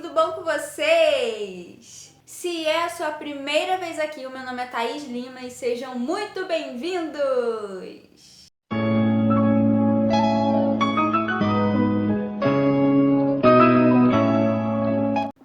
tudo bom com vocês? Se é a sua primeira vez aqui, o meu nome é Thaís Lima e sejam muito bem-vindos!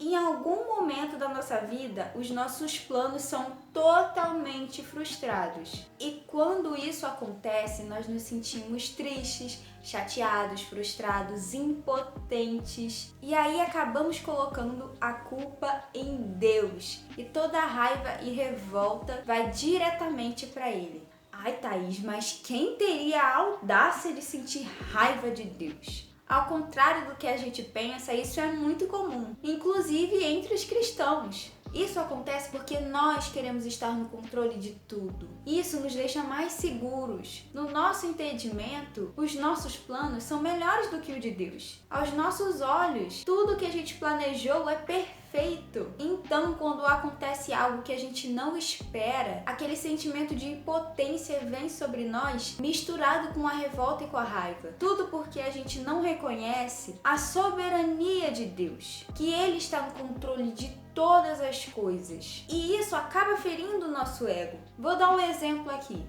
Em algum momento da nossa vida, os nossos planos são totalmente frustrados. E quando isso acontece, nós nos sentimos tristes, chateados, frustrados, impotentes. E aí acabamos colocando a culpa em Deus. E toda a raiva e revolta vai diretamente para Ele. Ai, Thaís, mas quem teria a audácia de sentir raiva de Deus? Ao contrário do que a gente pensa, isso é muito comum, inclusive entre os cristãos. Isso acontece porque nós queremos estar no controle de tudo. Isso nos deixa mais seguros. No nosso entendimento, os nossos planos são melhores do que o de Deus. Aos nossos olhos, tudo que a gente planejou é perfeito. Então, quando acontece algo que a gente não espera, aquele sentimento de impotência vem sobre nós, misturado com a revolta e com a raiva. Tudo porque a gente não reconhece a soberania de Deus, que Ele está no controle de todas as coisas. E isso acaba ferindo o nosso ego. Vou dar um exemplo aqui.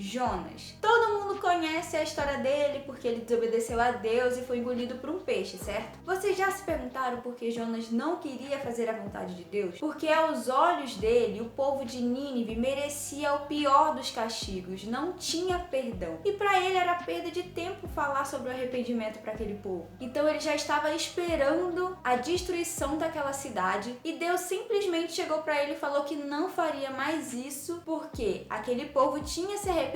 Jonas. Todo mundo conhece a história dele porque ele desobedeceu a Deus e foi engolido por um peixe, certo? Vocês já se perguntaram por que Jonas não queria fazer a vontade de Deus? Porque aos olhos dele, o povo de Nínive merecia o pior dos castigos, não tinha perdão. E para ele era perda de tempo falar sobre o arrependimento para aquele povo. Então ele já estava esperando a destruição daquela cidade e Deus simplesmente chegou para ele e falou que não faria mais isso porque aquele povo tinha se arrependido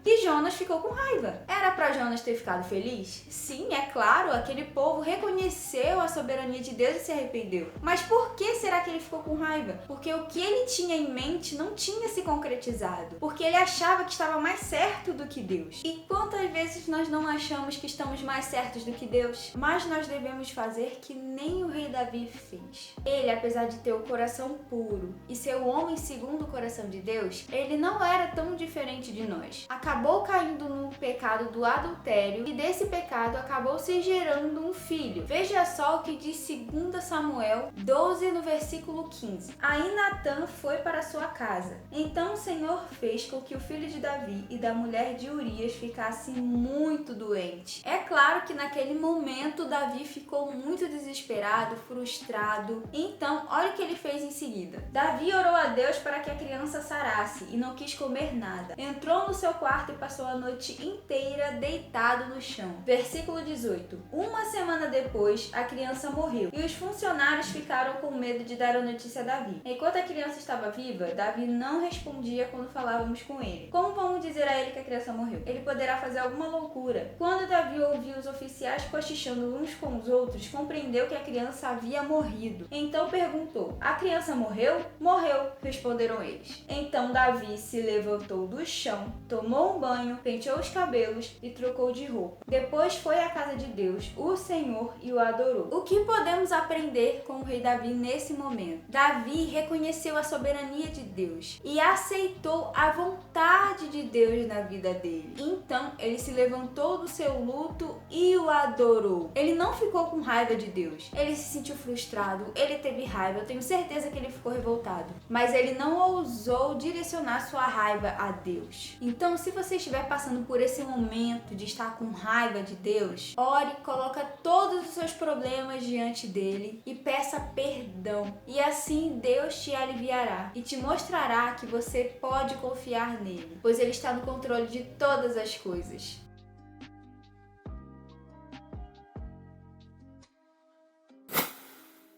e Jonas ficou com raiva. Era para Jonas ter ficado feliz? Sim, é claro, aquele povo reconheceu a soberania de Deus e se arrependeu. Mas por que será que ele ficou com raiva? Porque o que ele tinha em mente não tinha se concretizado. Porque ele achava que estava mais certo do que Deus. E quantas vezes nós não achamos que estamos mais certos do que Deus? Mas nós devemos fazer que nem o rei Davi fez. Ele, apesar de ter o coração puro e ser o homem segundo o coração de Deus, ele não era tão diferente de nós. Acabou caindo no pecado do adultério e desse pecado acabou se gerando um filho. Veja só o que diz 2 Samuel 12 no versículo 15. Aí Natã foi para sua casa. Então o Senhor fez com que o filho de Davi e da mulher de Urias ficasse muito doente. É claro que naquele momento Davi ficou muito desesperado, frustrado. Então, olha o que ele fez em seguida. Davi orou a Deus para que a criança sarasse e não quis comer nada. Entrou no seu quarto e passou a noite inteira deitado no chão. Versículo 18. Uma semana depois, a criança morreu e os funcionários ficaram com medo de dar a notícia a Davi. Enquanto a criança estava viva, Davi não respondia quando falávamos com ele. Como vamos dizer a ele que a criança morreu? Ele poderá fazer alguma loucura. Quando Davi ouviu os oficiais cochichando uns com os outros, compreendeu que a criança havia morrido. Então perguntou: a criança morreu? Morreu, responderam eles. Então Davi se levantou do chão, tomou um banho, penteou os cabelos e trocou de roupa. Depois foi à casa de Deus, o Senhor, e o adorou. O que podemos aprender com o rei Davi nesse momento? Davi reconheceu a soberania de Deus e aceitou a vontade de Deus na vida dele. Então ele se levantou do seu luto e o adorou. Ele não ficou com raiva de Deus. Ele se sentiu frustrado, ele teve raiva, eu tenho certeza que ele ficou revoltado. Mas ele não ousou direcionar sua raiva a Deus. Então, se você estiver passando por esse momento de estar com raiva de Deus, ore, coloca todos os seus problemas diante dele e peça perdão. E assim Deus te aliviará e te mostrará que você pode confiar nele, pois ele está no controle de todas as coisas.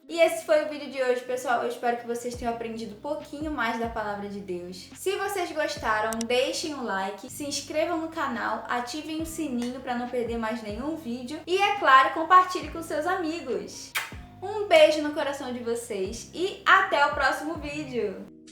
E esse foi o vídeo de hoje, pessoal. Eu espero que vocês tenham aprendido um pouquinho mais da palavra de Deus. Se vocês gostaram, deixem um like, se inscrevam no canal, ativem o sininho para não perder mais nenhum vídeo e, é claro, compartilhe com seus amigos. Um beijo no coração de vocês e até o próximo vídeo!